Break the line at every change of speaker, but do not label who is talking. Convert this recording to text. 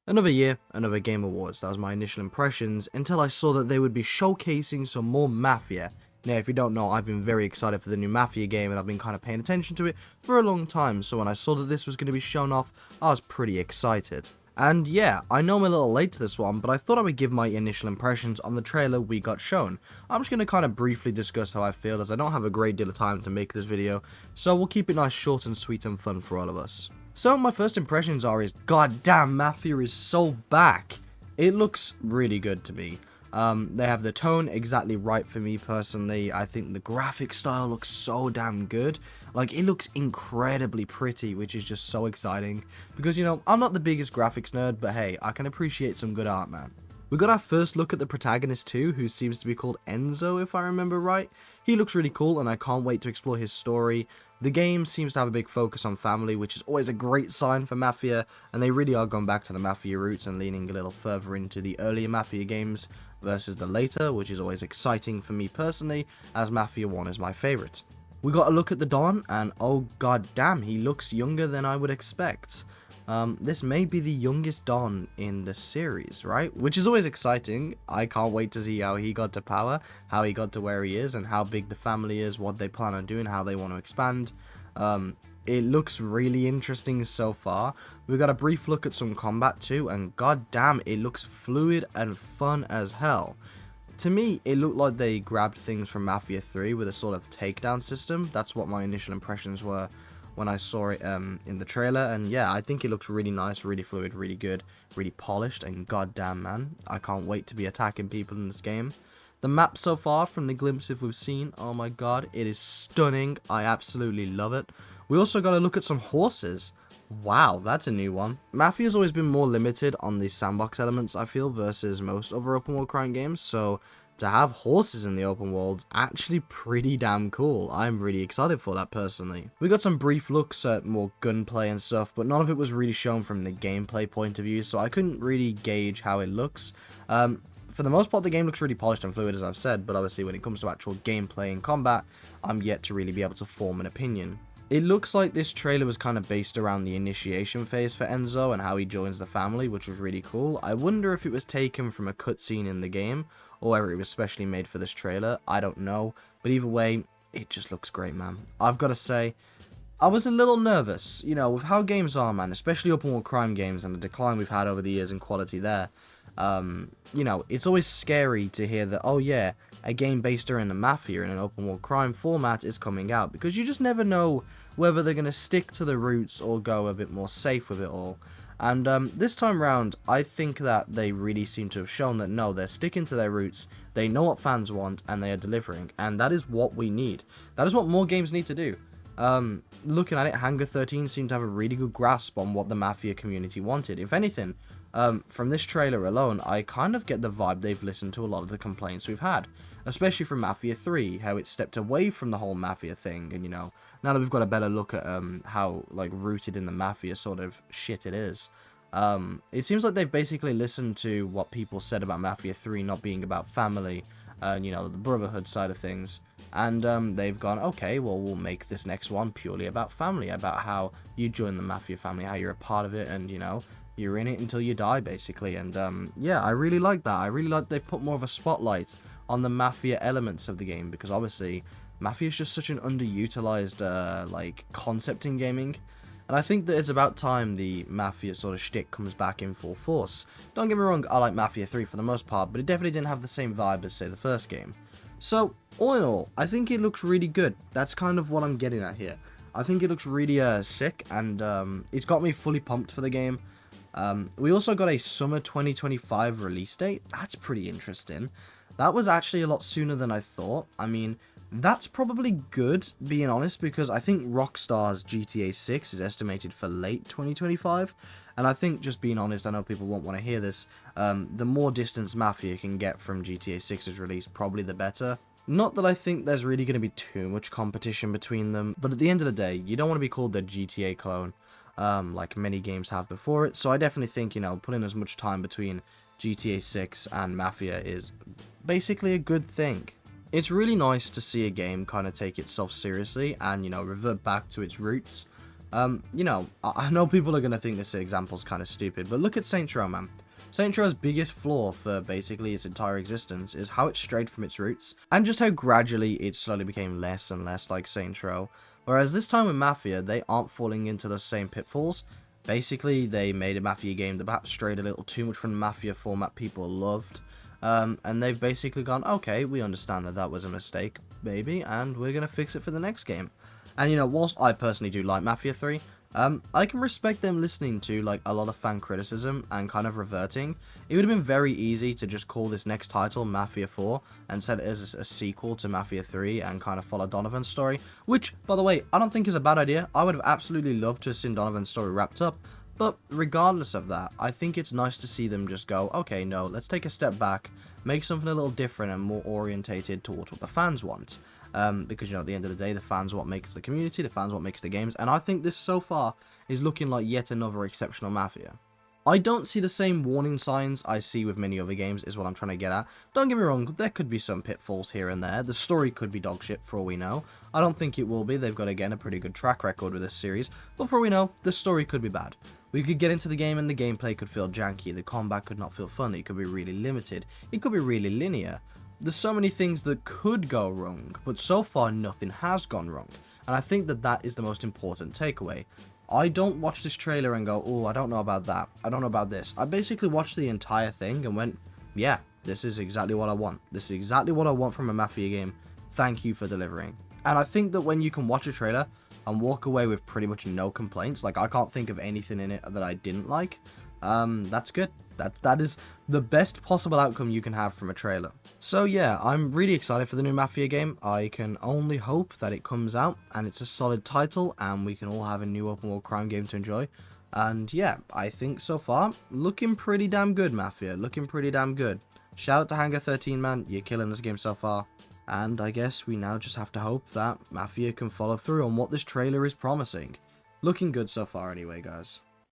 Another year, another Game Awards. That was my initial impressions until I saw that they would be showcasing some more Mafia. Now, if you don't know, I've been very excited for the new Mafia game and I've been kind of paying attention to it for a long time, so when I saw that this was going to be shown off, I was pretty excited. And yeah, I know I'm a little late to this one, but I thought I would give my initial impressions on the trailer we got shown. I'm just going to kind of briefly discuss how I feel, as I don't have a great deal of time to make this video, so we'll keep it nice, short and sweet and fun for all of us. So my first impressions are god damn, Mafia is so back. It looks really good to me. They have the tone exactly right for me personally. I think the graphic style looks so damn good. Like, it looks incredibly pretty, which is just so exciting. Because, you know, I'm not the biggest graphics nerd, but hey, I can appreciate some good art, man. We got our first look at the protagonist too, who seems to be called Enzo, if I remember right. He looks really cool, and I can't wait to explore his story. The game seems to have a big focus on family, which is always a great sign for Mafia, and they really are going back to the Mafia roots and leaning a little further into the earlier Mafia games versus the later, which is always exciting for me personally, as Mafia 1 is my favourite. We got a look at the Don, and oh god damn, he looks younger than I would expect. This may be the youngest Don in the series, right? Which is always exciting. I can't wait to see how he got to power, how he got to where he is, and how big the family is, what they plan on doing, how they want to expand. It looks really interesting so far. We got a brief look at some combat too, and god damn, it looks fluid and fun as hell. To me, it looked like they grabbed things from Mafia 3 with a sort of takedown system. That's what my initial impressions were when I saw it in the trailer, and yeah, I think it looks really nice, really fluid, really good, really polished, and goddamn man, I can't wait to be attacking people in this game. The map so far, from the glimpses we've seen, oh my god, it is stunning. I absolutely love it. We also got to look at some horses. Wow, that's a new one. Mafia's always been more limited on the sandbox elements, I feel, versus most other open world crime games, so to have horses in the open world's actually pretty damn cool. I'm really excited for that personally. We got some brief looks at more gunplay and stuff, but none of it was really shown from the gameplay point of view, so I couldn't really gauge how it looks. For the most part, the game looks really polished and fluid, as I've said, but obviously when it comes to actual gameplay and combat, I'm yet to really be able to form an opinion. It looks like this trailer was kind of based around the initiation phase for Enzo and how he joins the family, which was really cool. I wonder if it was taken from a cutscene in the game, or whether it was specially made for this trailer. I don't know, but either way, it just looks great, man. I've got to say, I was a little nervous, you know, with how games are, man, especially open world crime games and the decline we've had over the years in quality there. You know, it's always scary to hear that, oh yeah, a game based around the Mafia in an open world crime format is coming out, because you just never know whether they're going to stick to the roots or go a bit more safe with it all. And this time round, I think that they really seem to have shown that no, they're sticking to their roots, they know what fans want, and they are delivering, and that is what we need. That is what more games need to do. Looking at it, Hangar 13 seemed to have a really good grasp on what the Mafia community wanted. If anything, from this trailer alone, I kind of get the vibe they've listened to a lot of the complaints we've had, especially from Mafia 3, how it stepped away from the whole Mafia thing, and you know, now that we've got a better look at how like rooted in the Mafia sort of shit it is, it seems like they've basically listened to what people said about Mafia 3 not being about family, and you know, the brotherhood side of things. And they've gone, okay, well, we'll make this next one purely about family, about how you join the Mafia family, how you're a part of it, and, you know, you're in it until you die, basically. And, yeah, I really like that. I really like they've put more of a spotlight on the Mafia elements of the game, because, obviously, Mafia is just such an underutilized, like, concept in gaming. And I think that it's about time the Mafia sort of shtick comes back in full force. Don't get me wrong, I like Mafia 3 for the most part, but it definitely didn't have the same vibe as, say, the first game. So, all in all, I think it looks really good. That's kind of what I'm getting at here. I think it looks really sick, and it's got me fully pumped for the game. We also got a summer 2025 release date. That's pretty interesting. That was actually a lot sooner than I thought. I mean, that's probably good, being honest, because I think Rockstar's GTA 6 is estimated for late 2025. And I think, just being honest, I know people won't want to hear this, the more distance Mafia can get from GTA 6's release, probably the better. Not that I think there's really going to be too much competition between them, but at the end of the day, you don't want to be called the GTA clone, like many games have before it, so I definitely think, you know, putting as much time between GTA 6 and Mafia is basically a good thing. It's really nice to see a game kind of take itself seriously and, you know, revert back to its roots. You know, I know people are going to think this example's kind of stupid, but look at Saints Row, man. Saints Row's biggest flaw for basically its entire existence is how it strayed from its roots, and just how gradually it slowly became less and less like Saints Row. Whereas this time with Mafia, they aren't falling into the same pitfalls. Basically, they made a Mafia game that perhaps strayed a little too much from the Mafia format people loved. And they've basically gone, okay, we understand that that was a mistake, maybe, and we're going to fix it for the next game. And, you know, whilst I personally do like Mafia 3, I can respect them listening to, like, a lot of fan criticism and kind of reverting. It would have been very easy to just call this next title Mafia 4 and set it as a sequel to Mafia 3 and kind of follow Donovan's story, which, by the way, I don't think is a bad idea. I would have absolutely loved to have seen Donovan's story wrapped up. But regardless of that, I think it's nice to see them just go, okay, no, let's take a step back, make something a little different and more orientated towards what the fans want. Because, you know, at the end of the day, the fans are what makes the community, the fans are what makes the games, and I think this so far is looking like yet another exceptional Mafia. I don't see the same warning signs I see with many other games, is what I'm trying to get at. Don't get me wrong, there could be some pitfalls here and there. The story could be dogshit for all we know. I don't think it will be. They've got, again, a pretty good track record with this series. But for all we know, the story could be bad. We could get into the game and the gameplay could feel janky. The combat could not feel fun. It could be really limited. It could be really linear. There's so many things that could go wrong, but so far nothing has gone wrong. And I think that that is the most important takeaway. I don't watch this trailer and go, oh, I don't know about that. I don't know about this. I basically watched the entire thing and went, yeah, this is exactly what I want. This is exactly what I want from a Mafia game. Thank you for delivering. And I think that when you can watch a trailer and walk away with pretty much no complaints, like I can't think of anything in it that I didn't like, that's good. That is the best possible outcome you can have from a trailer. So yeah, I'm really excited for the new Mafia game. I can only hope that it comes out and it's a solid title and we can all have a new open world crime game to enjoy. And yeah, I think so far, looking pretty damn good, Mafia. Looking pretty damn good. Shout out to Hangar 13, man. You're killing this game so far. And I guess we now just have to hope that Mafia can follow through on what this trailer is promising. Looking good so far anyway, guys.